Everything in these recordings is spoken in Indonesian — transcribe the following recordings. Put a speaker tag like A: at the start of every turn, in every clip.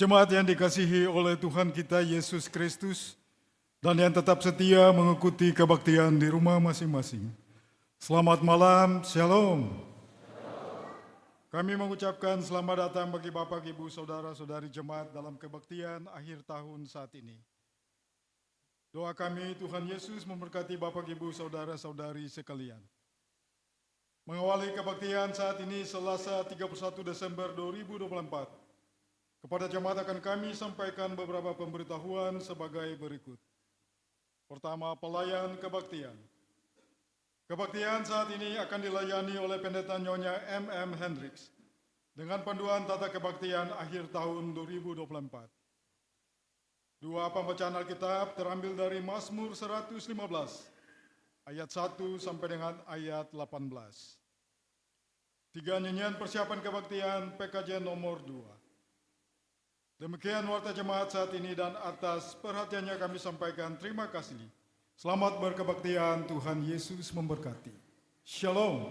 A: Jemaat yang dikasihi oleh Tuhan kita Yesus Kristus dan yang tetap setia mengikuti kebaktian di rumah masing-masing. Selamat malam, Shalom. Kami mengucapkan selamat datang bagi Bapak, Ibu, Saudara-saudari jemaat dalam kebaktian akhir tahun saat ini. Doa kami Tuhan Yesus memberkati Bapak, Ibu, Saudara-saudari sekalian. Mengawali kebaktian saat ini Selasa 31 Desember 2024. Kepada jemaat akan kami sampaikan beberapa pemberitahuan sebagai berikut. Pertama, pelayan kebaktian. Kebaktian saat ini akan dilayani oleh Pendeta Nyonya M.M. Hendricks dengan panduan tata kebaktian akhir tahun 2024. Dua pembacaan Alkitab terambil dari Mazmur 115 ayat 1 sampai dengan ayat 18. Tiga nyanyian persiapan kebaktian PKJ nomor 2. Demikian warta jemaat saat ini dan atas perhatiannya kami sampaikan terima kasih. Selamat berkebaktian, Tuhan Yesus memberkati. Shalom.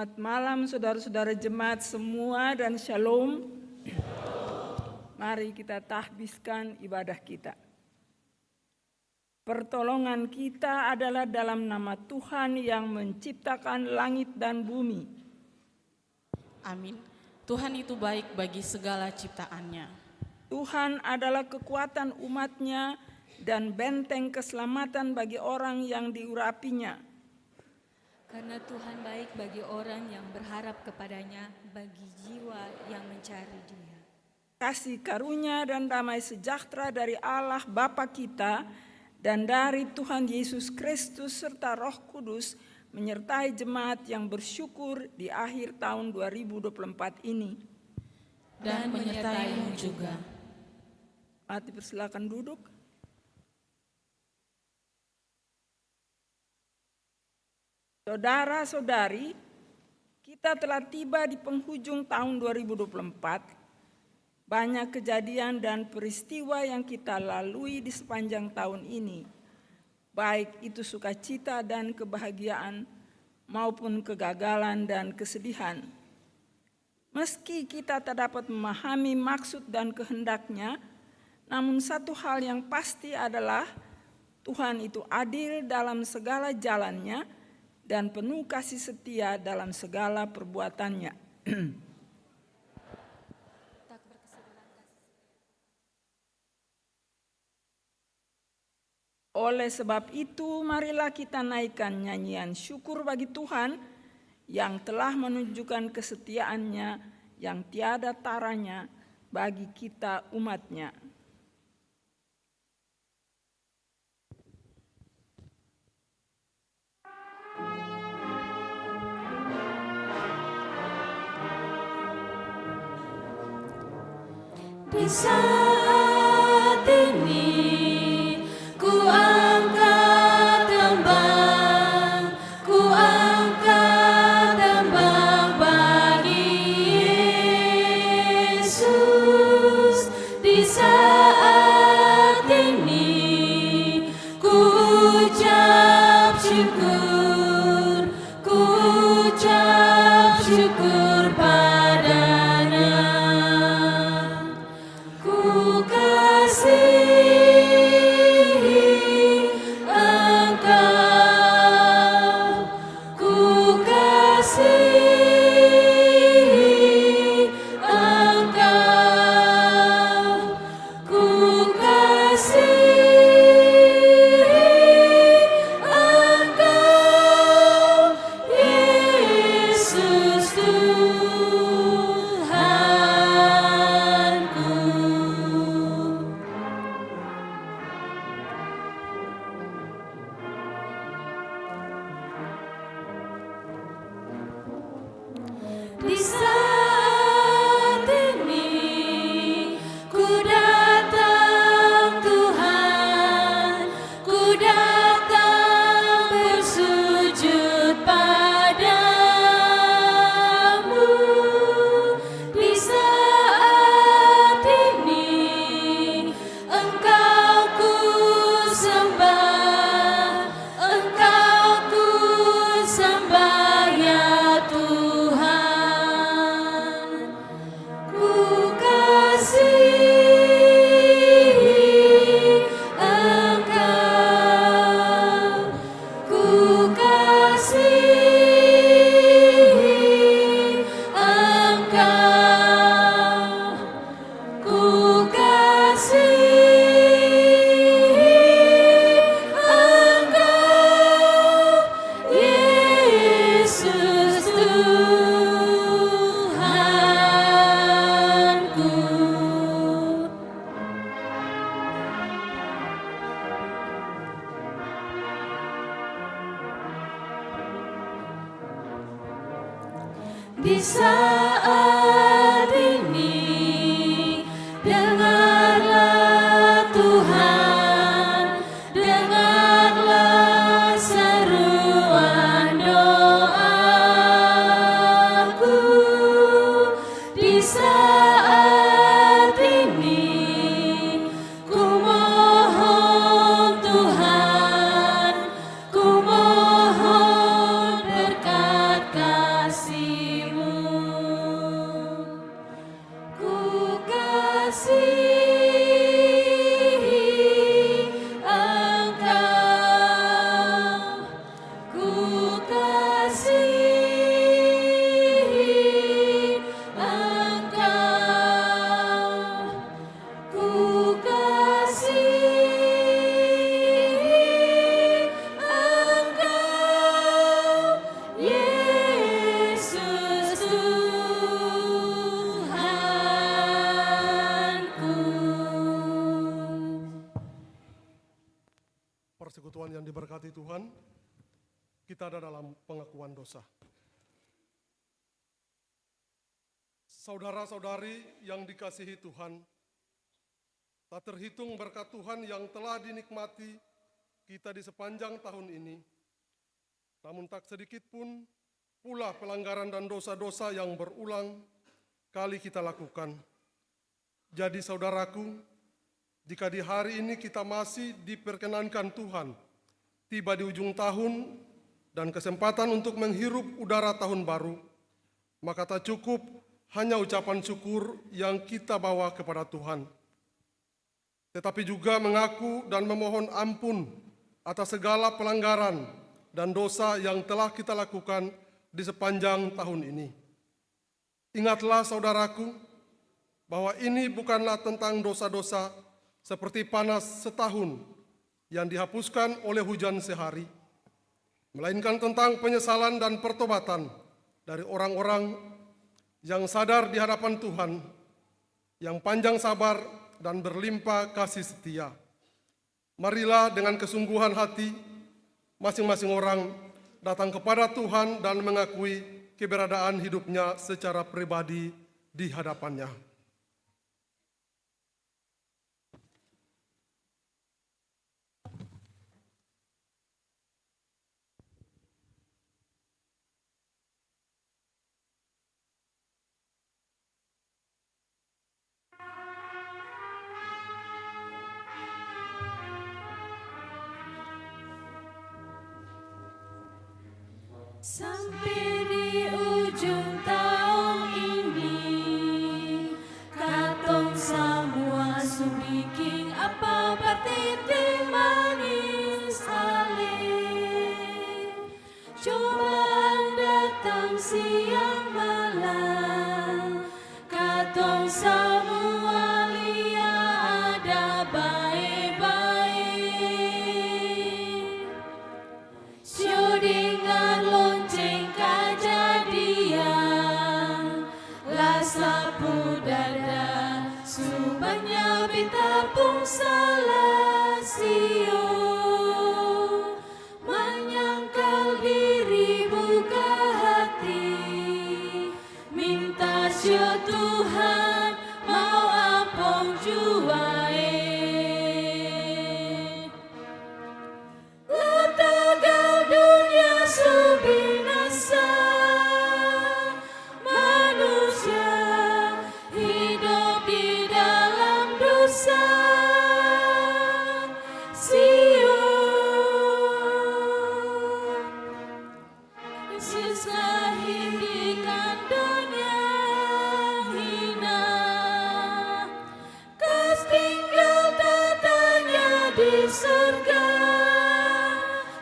B: Selamat malam saudara-saudara jemaat semua dan shalom. Mari kita tahbiskan ibadah kita. Pertolongan kita adalah dalam nama Tuhan yang menciptakan langit dan bumi.
C: Amin. Tuhan itu baik bagi segala ciptaannya.
B: Tuhan adalah kekuatan umatnya dan benteng keselamatan bagi orang yang diurapinya.
D: Karena Tuhan baik bagi orang yang berharap kepadanya, bagi jiwa yang mencari Dia.
B: Kasih karunia dan damai sejahtera dari Allah Bapa kita dan dari Tuhan Yesus Kristus serta Roh Kudus menyertai jemaat yang bersyukur di akhir tahun 2024 ini.
C: Dan menyertaimu juga.
B: Mari persilakan duduk. Saudara-saudari, kita telah tiba di penghujung tahun 2024. Banyak kejadian dan peristiwa yang kita lalui di sepanjang tahun ini, baik itu sukacita dan kebahagiaan maupun kegagalan dan kesedihan. Meski kita tak dapat memahami maksud dan kehendaknya, namun satu hal yang pasti adalah Tuhan itu adil dalam segala jalannya dan penuh kasih setia dalam segala perbuatannya. Oleh sebab itu, marilah kita naikkan nyanyian syukur bagi Tuhan yang telah menunjukkan kesetiaannya yang tiada taranya bagi kita umat-Nya.
C: Di saat ini ku angkat tembang, bagi Yesus. Di saat ini ku ucap syukur padanya. Ku kasihi Engkau, ku kasihi Engkau, ku kasihi Engkau, Yesus Tuhanku. Di saat ini ku datang Tuhan, ku datang bersujud padamu. Di saat ini Engkau ku sembah, Engkau ku sembah ya Tuhan. Ku kasihi Engkau, ku kasihi Engkau, ku kasihi Engkau, Yesus Tuhanku. Di saat ini dengarlah Tuhan, dengarlah seruan doaku. Di saat ini ku mohon Tuhan, ku mohon berkat kasih-Mu. Ku kasihi Engkau, ku kasihi Engkau, ku kasihi Engkau, Yesus Tuhanku.
E: Persekutuan yang diberkati Tuhan, kita ada dalam pengakuan dosa. Saudara-saudari yang dikasihi Tuhan, tak terhitung berkat Tuhan yang telah dinikmati kita di sepanjang tahun ini. Namun tak sedikit pun pula pelanggaran dan dosa-dosa yang berulang kali kita lakukan. Jadi saudaraku, jika di hari ini kita masih diperkenankan Tuhan tiba di ujung tahun dan kesempatan untuk menghirup udara tahun baru, maka tak cukup hanya ucapan syukur yang kita bawa kepada Tuhan, tetapi juga mengaku dan memohon ampun atas segala pelanggaran dan dosa yang telah kita lakukan di sepanjang tahun ini. Ingatlah saudaraku, bahwa ini bukanlah tentang dosa-dosa seperti panas setahun yang dihapuskan oleh hujan sehari, melainkan tentang penyesalan dan pertobatan dari orang-orang yang sadar di hadapan Tuhan, yang panjang sabar dan berlimpah kasih setia. Marilah dengan kesungguhan hati, masing-masing orang datang kepada Tuhan dan mengakui keberadaan hidupnya secara pribadi di hadapannya.
C: Sampai di ujung tahun ini, katong semua su bikin apa bertitik manis alih. Cobaan datang siang malam, katong semua lihat ada baik-baik. Sio dengar lonceng kejadian, lah sapu dada, subahnya bitapung salah sio. Menyangkal diri buka hati, minta sio Tuhan mau apong juae. Latagal dunia subinasa, manusia hidup di dalam dosa. Sio Yesus lahir di kandang yang hina, kas tinggal tatanya di surga,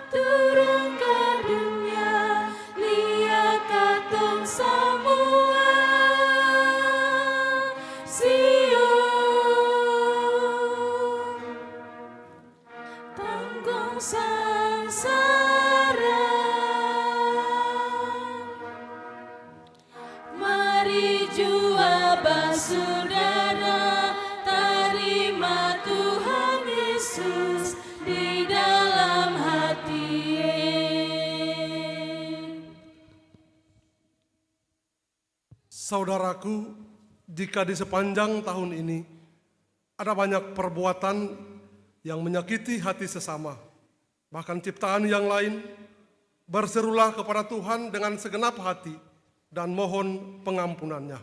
C: turun ke dunia, lihat katong semua. Sio tanggung sangsara, mari jua basudara, terima Tuhan Yesus di dalam hati.
E: Saudaraku, jika di sepanjang tahun ini ada banyak perbuatan yang menyakiti hati sesama, bahkan ciptaan yang lain, berserulah kepada Tuhan dengan segenap hati dan mohon pengampunannya.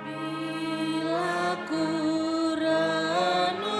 C: Bila ku renung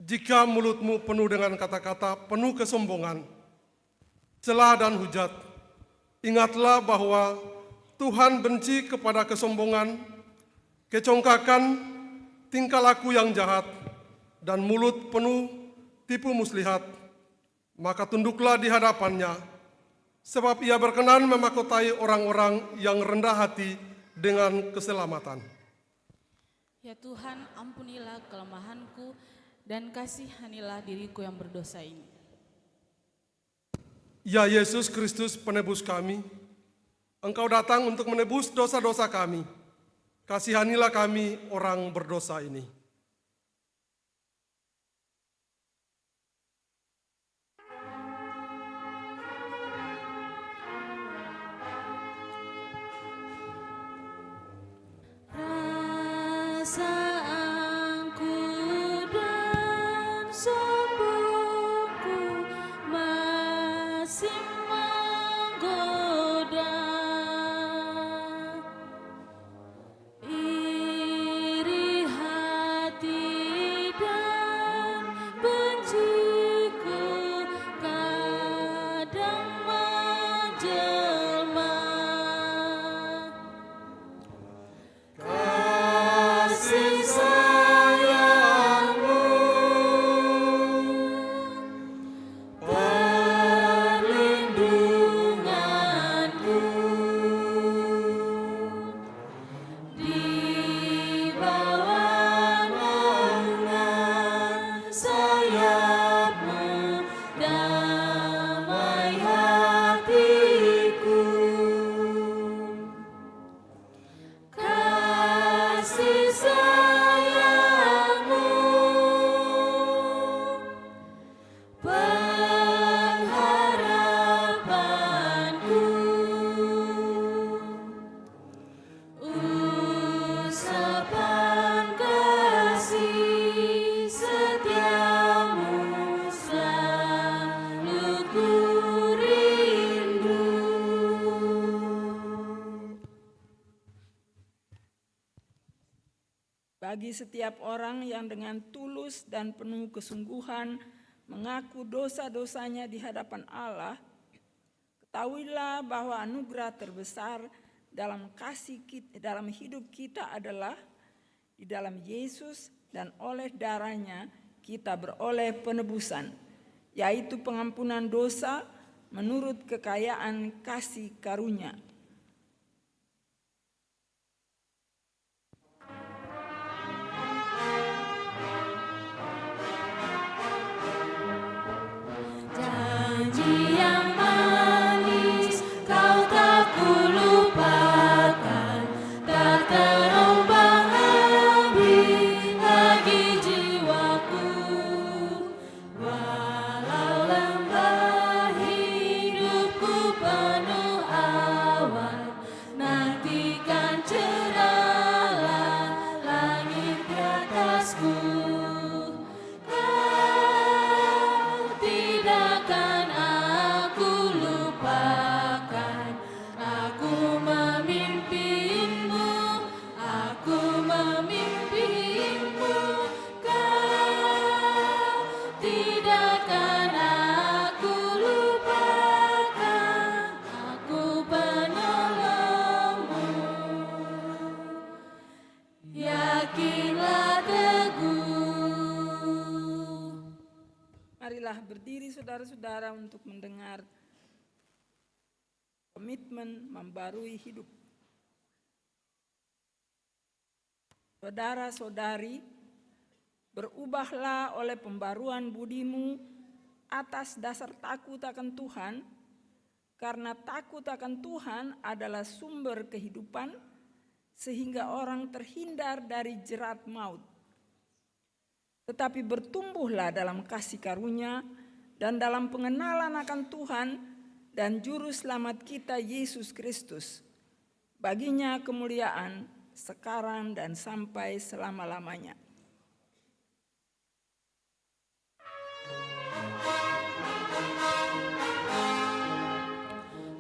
E: Jika mulutmu penuh dengan kata-kata penuh kesombongan, celah dan hujat, ingatlah bahwa Tuhan benci kepada kesombongan, kecongkakan, tingkah laku yang jahat, dan mulut penuh tipu muslihat. Maka tunduklah di hadapannya, sebab ia berkenan memahkotai orang-orang yang rendah hati dengan keselamatan.
C: Ya Tuhan, ampunilah kelemahanku dan kasihanilah diriku yang berdosa ini.
E: Ya Yesus Kristus penebus kami, Engkau datang untuk menebus dosa-dosa kami. Kasihanilah kami orang berdosa ini.
C: Perasaanku dan sombongku masih menggoda. Iri hati dan benciku kadang menjelma. Kasih sayangmu, perlindunganku, di bawah naungan sayapmu, damai hatiku. Kasih sayangmu, pengharapanku, usapan kasih setiamu selalu ku rindu.
B: Bagi setiap orang yang dengan tulus dan penuh kesungguhan mengaku dosa-dosanya di hadapan Allah, ketahuilah bahwa anugerah terbesar dalam dalam hidup kita adalah di dalam Yesus, dan oleh darahnya kita beroleh penebusan, yaitu pengampunan dosa menurut kekayaan kasih karunia.
C: Janji yang manis kau tak kulupakan, tak terombang-ambing lagi jiwaku. Walau lembah hidupku penuh awan, nantikan cerahlah langit di atasku. Tidakkan aku lupakan, aku memimpimu, aku memimpimu. Kau tidakkan aku lupakan, aku penolongmu. Yakinlah teguh.
B: Marilah berdiri saudara-saudara untuk mendengar komitmen membarui hidup. Saudara-saudari, berubahlah oleh pembaruan budimu atas dasar takut akan Tuhan, karena takut akan Tuhan adalah sumber kehidupan, sehingga orang terhindar dari jerat maut. Tetapi bertumbuhlah dalam kasih karunia dan dalam pengenalan akan Tuhan dan Juru Selamat kita Yesus Kristus. Baginya kemuliaan sekarang dan sampai selama-lamanya.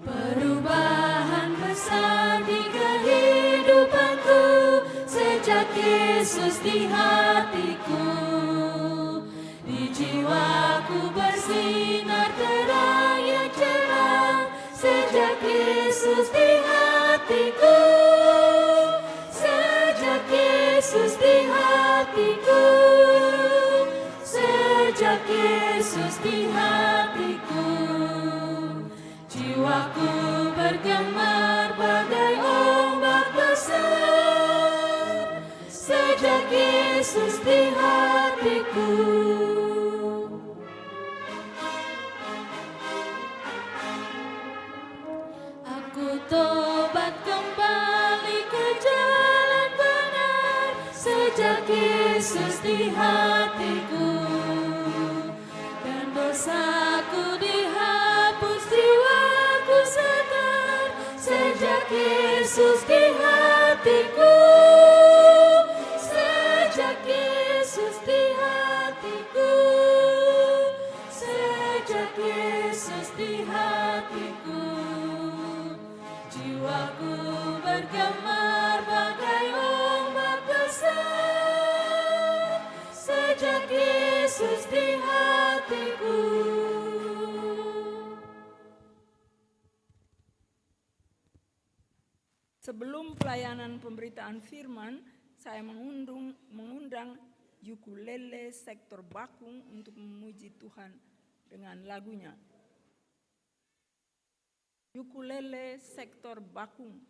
C: Perubahan besar di kehidupanku sejak Yesus di hatiku. Yesus di hatiku. Jiwaku bergemar bagai ombak besar, sejak Yesus di hatiku. Aku tobat kembali ke jalan benar, sejak Yesus di hatiku. Dan dosaku dihapus, jiwaku segar, sejak Yesus di hatiku. Sejak Yesus di hatiku. Sejak Yesus di hatiku. Jiwaku bergemar bagai ombak besar, sejak Yesus di hatiku.
B: Sebelum pelayanan pemberitaan firman, saya mengundang ukulele sektor Bakung untuk memuji Tuhan dengan lagunya. Ukulele sektor Bakung.